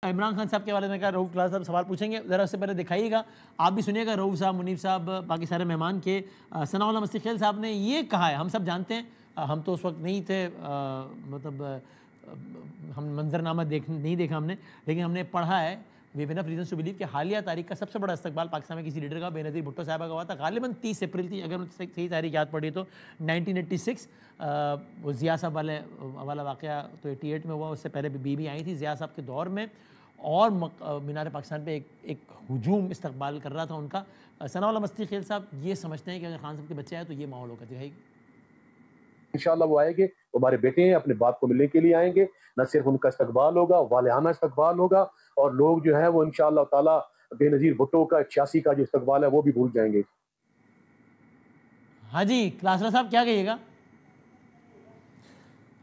इमरान खान साहब के वाले ने कहा रऊफ क्लास साहब सवाल पूछेंगे, ज़रा उससे पहले दिखाइएगा, आप भी सुनिएगा रऊफ साहब, मुनीफ साहब, बाकी सारे मेहमान के। सनाउल्लाह मस्ती खेल साहब ने ये कहा है, हम सब जानते हैं, हम तो उस वक्त नहीं थे, मतलब हम मंजरनामा नहीं देखा हमने, लेकिन हमने पढ़ा है we have enough reasons to believe कि हालिया तारीख का सबसे बड़ा इस्तकबाल पाकिस्तान में किसी लीडर का बेनज़ीर भुट्टो साहब का हुआ था। गालिबन 30 अप्रैल थी, अगर मुझे सही तारीख याद पड़ी तो 1986। वो ज़िया साहब वाला वाक़या तो 88 में हुआ, उससे पहले बीबी आई थी ज़िया साहब के दौर में, और मीनार पाकिस्तान पे एक हुजूम इस्तकबाल कर रहा था उनका। सनाउल्लाह मस्ती खेल साहब ये समझते हैं कि अगर खान साहब के बच्चे आए तो ये माहौल होगा? दिखाई इंशाल्लाह वो आएंगे, हमारे बेटे हैं, अपने बाप को मिलने के लिए आएंगे, न सिर्फ उनका इस्तकबाल होगा, वालियाना इस्तकबाल होगा, और लोग जो है वो इंशाल्लाह ताला बेनज़ीर भुट्टो का 86 का जो इस्तकबाल है वो भी भूल जाएंगे। हाँ जी, क्लासरा साहब क्या कहिएगा?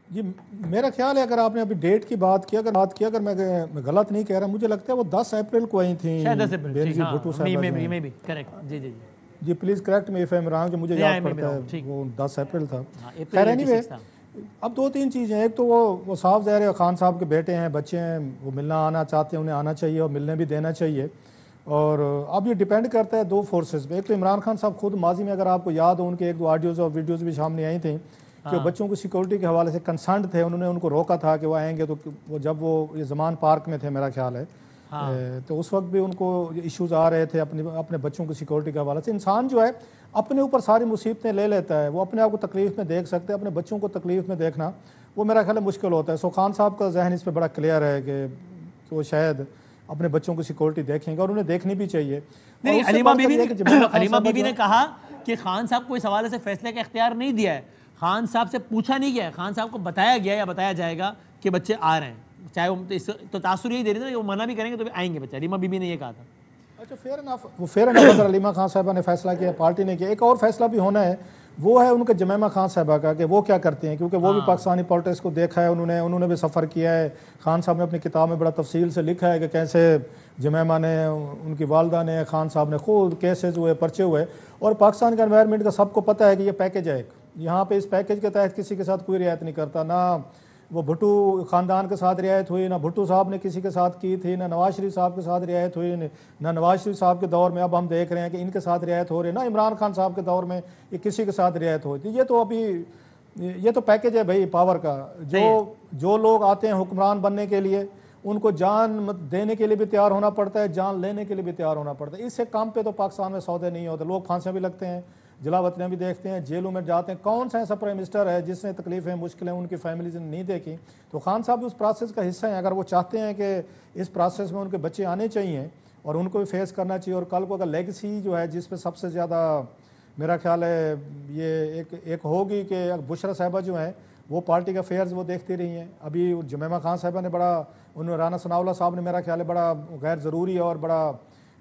जी मेरा ख्याल है, अगर आपने अभी डेट की बात की, अगर मैं गलत नहीं कह रहा, मुझे लगता है वो 10 अप्रैल को आई थी बेनज़ीर भुट्टो साहब। करेक्ट, जी जी जी please correct me if I am wrong, जो मुझे याद पड़ता है वो 10 अप्रैल था। खैर एनीवे, अब दो तीन चीज़ें, एक तो वो साफ ज़ाहिर है खान साहब के बेटे हैं, बच्चे हैं, वो मिलना आना चाहते हैं, उन्हें आना चाहिए और मिलने भी देना चाहिए। और अब ये डिपेंड करता है दो फोर्सेस पे। एक तो इमरान खान साहब खुद माजी में, अगर आपको याद हो, उनके एक दो ऑडियोज़ और वीडियोज़ भी सामने आई थी कि बच्चों की सिक्योरिटी के हवाले से कंसर्न थे, उन्होंने उनको रोका था कि वो आएंगे, तो वो जब वो ये ज़मान पार्क में थे मेरा ख्याल है, तो उस वक्त भी उनको इश्यूज़ आ रहे थे अपने बच्चों की सिक्योरिटी के हवाले से। इंसान जो है अपने ऊपर सारी मुसीबतें ले लेता है, वो अपने आप को तकलीफ़ में देख सकते हैं, अपने बच्चों को तकलीफ़ में देखना वो मेरा ख्याल है मुश्किल होता है। सो खान साहब का जहन इस पर बड़ा क्लियर है कि वो शायद अपने बच्चों की सिक्योरिटी देखेंगे, और उन्हें देखनी भी चाहिए। नहीं, अलीमा बीबी ने कहा कि खान साहब को इस हवाले से फैसले का इख्तियार नहीं दिया है, खान साहब से पूछा नहीं गया है, खान साहब को बताया गया या बताया जाएगा कि बच्चे आ रहे हैं, चाहे वो तो तासुर यही दे रहे थे वो मना भी करेंगे तो भी आएंगे बच्चे। अलीमा बीबी ने ये कहा था। अच्छा, फेयर इनफ, वो फेयर इनफ अगर अलीमा खान साहबा ने फैसला किया, पार्टी ने किया, एक और फैसला भी होना है, वो है उनके जमैमा खान साहबा का, कि वो क्या करते हैं, क्योंकि वो भी पाकिस्तानी पॉलिटिक्स को देखा है, उन्होंने भी सफ़र किया है। खान साहब ने अपनी किताब में बड़ा तफसील से लिखा है कि कैसे जमैमा ने, उनकी वालदा ने, खान साहब ने खुद केसेस हुए, पर्चे हुए, और पाकिस्तान के एनवायरनमेंट का सबको पता है कि ये पैकेज है, यहाँ पे इस पैकेज के तहत किसी के साथ कोई रियायत नहीं करता, ना वो भुट्टो ख़ानदान के साथ रियायत हुई, ना भुट्टो साहब ने किसी के साथ की थी, ना नवाज शरीफ साहब के साथ रियायत हुई, ना नवाज शरीफ साहब के दौर में अब हम देख रहे हैं कि इनके साथ रियायत हो रही है, ना इमरान खान साहब के दौर में ये किसी के साथ रियायत हुई थी। ये तो अभी ये तो पैकेज है भाई पावर का। जो लोग आते हैं हुक्मरान बनने के लिए, उनको जान देने के लिए भी तैयार होना पड़ता है, जान लेने के लिए भी तैयार होना पड़ता है। इससे काम पे तो पाकिस्तान में सौदे नहीं होते, लोग फांसियाँ भी लगते हैं, जलावतनें भी देखते हैं, जेलों में जाते हैं। कौन सा ऐसा प्राइम मिनिस्टर है जिसने तकलीफ़ें, मुश्किलें उनकी फैमिलीज ने नहीं देखी? तो खान साहब भी उस प्रोसेस का हिस्सा हैं। अगर वो चाहते हैं कि इस प्रोसेस में उनके बच्चे आने चाहिए और उनको भी फेस करना चाहिए, और कल को अगर लेगेसी जो है जिस पे सबसे ज़्यादा मेरा ख्याल है ये एक होगी कि बुशरा साहिबा जो हैं वो पार्टी का फेयर्स वो देखती रही हैं। अभी जमैमा खान साहिबा ने बड़ा, उन्होंने राना सनाउल्लाह साहब ने मेरा ख्याल है बड़ा गैर ज़रूरी और बड़ा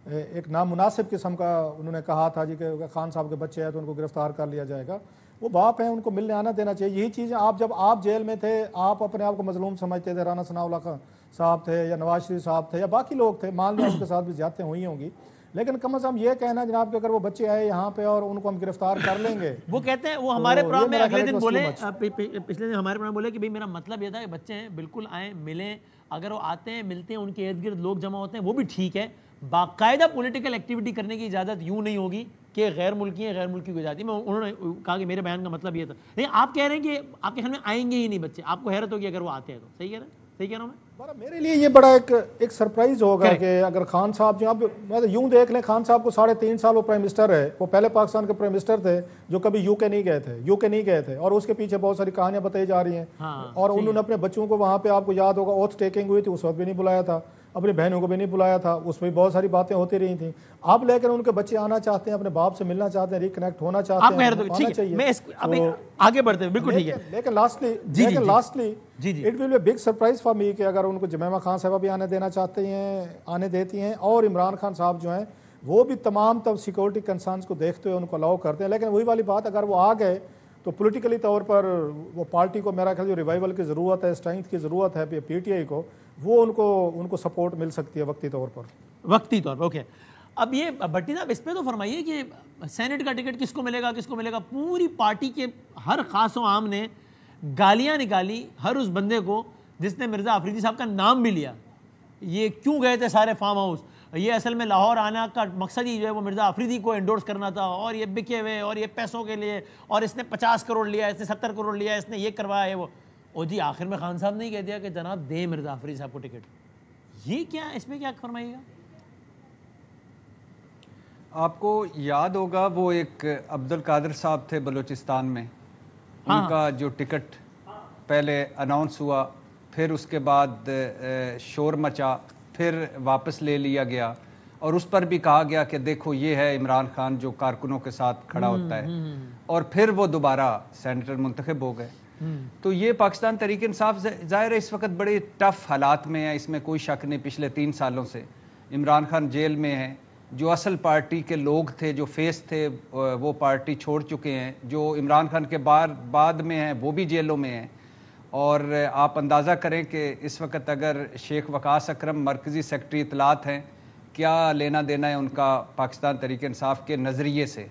एक नामुनासिब किस्म का उन्होंने कहा था जी कि खान साहब के बच्चे हैं तो उनको गिरफ्तार कर लिया जाएगा। वो बाप हैं, उनको मिलने आना देना चाहिए। यही चीज़ें जब आप जेल में थे, आप अपने आप को मजलूम समझते थे, राना सनाउल्लाह साहब थे या नवाज शरीफ साहब थे या बाकी लोग थे, मान लिया उनके साथ भी ज़्यादतियाँ हुई होंगी, लेकिन कम से कम ये कहना जनाब कि अगर वो बच्चे आए यहाँ पे और उनको हम गिरफ्तार कर लेंगे, वो कहते हैं, वो हमारे प्रोग्राम में अगले दिन बोले, पिछले दिन हमारे प्रोग्राम बोले कि भाई मेरा मतलब ये था कि बच्चे हैं बिल्कुल आए, मिलें, अगर वो आते हैं मिलते हैं, उनके इर्द गिर्द लोग जमा होते हैं, वो भी ठीक है। बाकायदा पॉलिटिकल एक्टिविटी करने की इजाज़त यूँ नहीं होगी कि गैर मुल्की है, गैर मुल्की को इजाज़त। मैं उन्होंने कहा कि मेरे बयान का मतलब ये था। नहीं, आप कह रहे हैं कि आपके ख्याल में आएंगे ही नहीं बच्चे, आपको हैरत होगी अगर वो आते हैं तो। सही कह रहे हैं? सही कह रहा हूँ मैं? मेरे लिए ये बड़ा एक सरप्राइज होगा कि अगर खान साहब जो, अब मतलब यूं देख लें, खान साहब को 3.5 साल वो प्राइम मिनिस्टर है, वो पहले पाकिस्तान के प्राइम मिनिस्टर थे जो कभी यूके नहीं गए थे, और उसके पीछे बहुत सारी कहानियां बताई जा रही हैं। और उन्होंने अपने बच्चों को वहाँ पे, आपको याद होगा ओथ टेकिंग हुई थी, उस वक्त भी नहीं बुलाया था, अपनी बहनों को भी नहीं बुलाया था, उसमें बहुत सारी बातें होती रही थी। अब लेकिन उनके बच्चे आना चाहते हैं, अपने बाप से मिलना चाहते हैं, रिकनेक्ट होना चाहते हैं, आना चाहिए। आगे बढ़ते हैं, बिल्कुल ठीक है। लेकिन lastly it will be big surprise for me कि अगर उनको जमैमा खान साहबा भी आने देना चाहते हैं, आने देती हैं, और इमरान खान साहब जो हैं वो भी तमाम तब सिक्योरिटी कंसर्न्स को देखते हुए उनको अलाउ करते हैं। लेकिन वही वाली बात, अगर वो आ गए तो पॉलिटिकली तौर पर वो पार्टी को मेरा ख्याल जो रिवाइवल की ज़रूरत है, स्ट्रेंथ की ज़रूरत है पीटीआई को, वो उनको सपोर्ट मिल सकती है वक्ती तौर पर। ओके। अब ये भट्टी साहब इस पर तो फरमाइए कि सेनेट का टिकट किसको मिलेगा? पूरी पार्टी के हर खास व आम ने गालियाँ निकाली हर उस बंदे को जिसने मिर्ज़ा अफरीदी साहब का नाम भी लिया ये क्यों गए थे सारे फार्म हाउस, ये असल में लाहौर आना का मकसद ही जो है वो मिर्ज़ा अफरीदी को एंडोर्स करना था, और ये बिके हुए और ये पैसों के लिए, और इसने 50 करोड़ लिया, इसने 70 करोड़ लिया, इसने ये करवाया है वो। और जी आखिर में खान साहब ने कह दिया कि जनाब दे मिर्ज़ा अफरीदी साहब को टिकट। ये क्या, इसमें क्या फरमाइएगा? आपको याद होगा वो एक अब्दुल कादिर साहब थे बलूचिस्तान में, हाँ। उनका जो टिकट पहले अनाउंस हुआ, फिर उसके बाद शोर मचा, फिर वापस ले लिया गया, और उस पर भी कहा गया कि देखो ये है इमरान खान जो कारकुनों के साथ खड़ा होता है, और फिर वो दोबारा सेनेटर मुंतखब हो गए। तो ये पाकिस्तान तहरीक इंसाफ ज़ाहिर है इस वक्त बड़े टफ हालात में है, इसमें कोई शक नहीं। पिछले 3 सालों से इमरान खान जेल में है, जो असल पार्टी के लोग थे, जो फेस थे, वो पार्टी छोड़ चुके हैं, जो इमरान खान के बाद में हैं वो भी जेलों में हैं। और आप अंदाज़ा करें कि इस वक्त अगर शेख वकास अकरम मरकज़ी सेक्रेटरी इतलात हैं, क्या लेना देना है उनका पाकिस्तान तहरीक इंसाफ के नज़रिए से।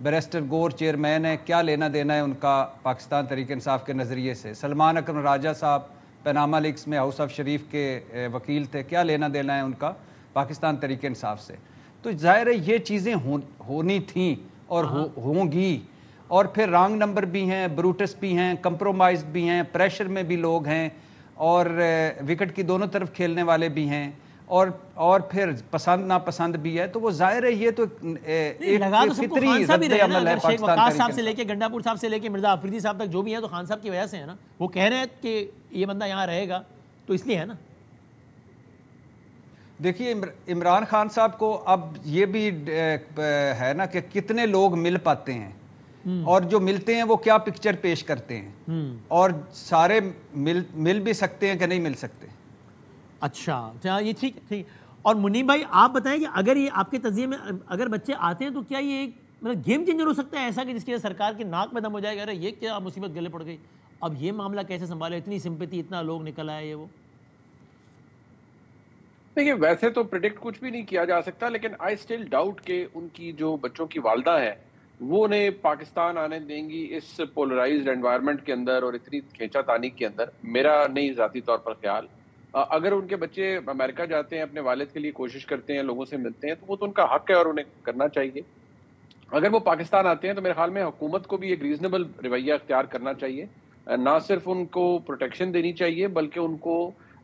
बैरिस्टर गौर चेयरमैन है, क्या लेना देना है उनका पाकिस्तान तहरीक इंसाफ के नज़रिए से। सलमान अकरम राजा साहब पनामा लीक्स में हाउस ऑफ शरीफ के वकील थे, क्या लेना देना है उनका पाकिस्तान तहरीक इंसाफ से। तो जाहिर है ये चीज़ें होनी थी और होंगी। और फिर रॉन्ग नंबर भी हैं, ब्रूटस भी हैं, कंप्रोमाइज भी हैं, प्रेशर में भी लोग हैं, और विकेट की दोनों तरफ खेलने वाले भी हैं, और फिर पसंद नापसंद भी है। तो वो जाहिर है ये तो एक फितरी रद्द-ए-अमल है शेख वकास साहब से लेके गंडापुर साहब से लेके मिर्जा अफरीदी साहब तक जो भी है तो खान साहब की वजह से है ना। वो कह रहे हैं कि ये बंदा यहाँ रहेगा तो इसलिए है ना। देखिए इमरान खान साहब को अब ये भी है ना कि कितने लोग मिल पाते हैं, और जो मिलते हैं वो क्या पिक्चर पेश करते हैं, और सारे मिल भी सकते हैं कि नहीं मिल सकते। अच्छा ये ठीक। और मुनीब भाई आप बताएं कि अगर ये आपके तज़िये में अगर बच्चे आते हैं तो क्या ये एक मतलब गेम चेंजर हो सकता है ऐसा कि जिसकी वजह से सरकार के नाक में दम हो जाएगा, अरे ये क्या मुसीबत गले पड़ गई, अब ये मामला कैसे संभाले, इतनी सिंपैथी, इतना लोग निकल आए, ये वो। देखिए वैसे तो प्रिडिक्ट कुछ भी नहीं किया जा सकता, लेकिन आई स्टिल डाउट कि उनकी जो बच्चों की वालदा है वो उन्हें पाकिस्तान आने देंगी इस पोलराइज्ड एनवायरनमेंट के अंदर और इतनी खींचातानी के अंदर। मेरा नहीं ज़ाती तौर पर ख्याल। अगर उनके बच्चे अमेरिका जाते हैं, अपने वालिद के लिए कोशिश करते हैं, लोगों से मिलते हैं, तो वो तो उनका हक है और उन्हें करना चाहिए। अगर वो पाकिस्तान आते हैं तो मेरे ख्याल में हुकूमत को भी एक रीजनेबल रवैया अख्तियार करना चाहिए, ना सिर्फ उनको प्रोटेक्शन देनी चाहिए बल्कि उनको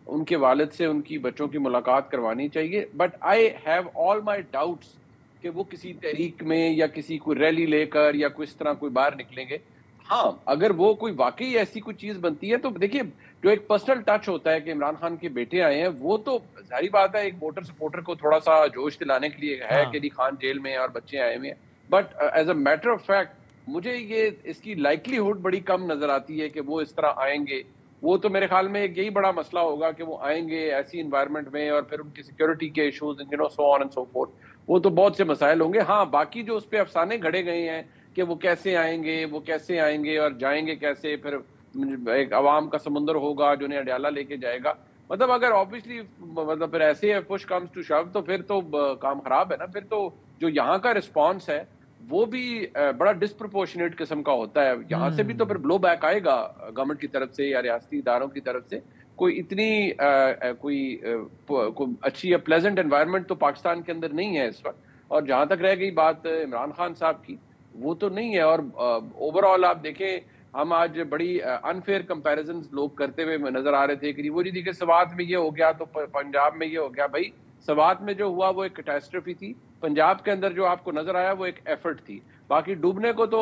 उनके वालिद से उनकी बच्चों की मुलाकात करवानी चाहिए। But I have all my doubts कि वो किसी तहरीक में या किसी कोई रैली लेकर या कोई इस तरह कोई बाहर निकलेंगे। हाँ, अगर वो कोई वाकई ऐसी कोई चीज़ बनती है तो देखिए जो एक पर्सनल टच होता है कि इमरान खान के बेटे आए हैं, वो तो जाहिर बात है एक वोटर सपोर्टर को थोड़ा सा जोश दिलाने के लिए है कि खान जेल में है और बच्चे आए हुए हैं। But as a matter of fact मुझे ये इसकी लाइकलीहुड बड़ी कम नजर आती है कि वो इस तरह आएंगे। वो तो मेरे ख्याल में एक यही बड़ा मसला होगा कि वो आएंगे ऐसी इन्वायरमेंट में और फिर उनकी सिक्योरिटी के issues, so on and so fourth, वो तो बहुत से मसाइल होंगे। हाँ, बाकी जो उस पर अफसाने घड़े गए हैं कि वो कैसे आएंगे और जाएंगे कैसे, फिर एक अवाम का समुंदर होगा जो उन्हें अडयाला लेके जाएगा। मतलब अगर ऑब्वियसली मतलब फिर ऐसे पुश कम्स टू शव तो फिर तो काम खराब है ना। फिर तो जो यहाँ का रिस्पॉन्स है वो भी बड़ा डिस्प्रोपोर्शनेट किस्म का होता है। यहाँ से भी तो फिर ब्लो बैक आएगा गवर्नमेंट की तरफ से या रियासती इदारों की तरफ से। कोई इतनी कोई अच्छी या प्लेजेंट एनवायरनमेंट तो पाकिस्तान के अंदर नहीं है इस वक्त। और जहाँ तक रह गई बात इमरान खान साहब की, वो तो नहीं है। और ओवरऑल आप देखें, हम आज बड़ी अनफेयर कंपैरिजन लोग करते हुए नजर आ रहे थे कि वो जी देखिए सवात में ये हो गया तो पंजाब में ये हो गया। भाई सवात में जो हुआ वो एक कैटास्ट्रोफी थी, पंजाब के अंदर जो आपको नजर आया वो एक एफर्ट थी। बाकी डूबने को तो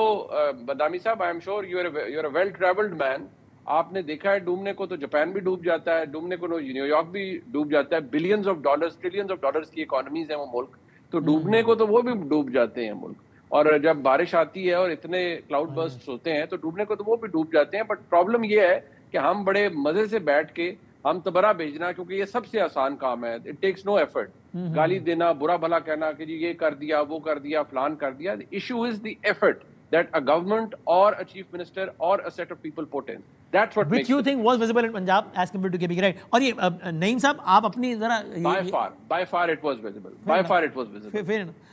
बदामी साहब, I am sure you are a well travelled man, आपने देखा है डूबने को तो जापान भी डूब जाता है, डूबने को न्यूयॉर्क भी डूब जाता है। Billions of dollars, trillions of dollars की इकोनॉमीज है वो मुल्क, तो डूबने को तो वो भी डूब जाते हैं मुल्क। और जब बारिश आती है और इतने क्लाउड बर्स्ट होते हैं तो डूबने को तो वो भी डूब जाते हैं। बट प्रॉब्लम ये है कि हम बड़े मजे से बैठ के हम तबरा भेजना, क्योंकि ये सबसे आसान काम है, इट टेक्स नो एफर्ट। गाली देना, बुरा भला कहना कि जी ये कर दिया, वो कर दिया, फलान कर दिया। The issue is the effort that a government or a chief minister or a set of people put in. That's what which you think was visible in Punjab as compared to KP, right? और ये नईम साहब आप अपनी जरा by far it was visible. By far it was visible. Fair enough.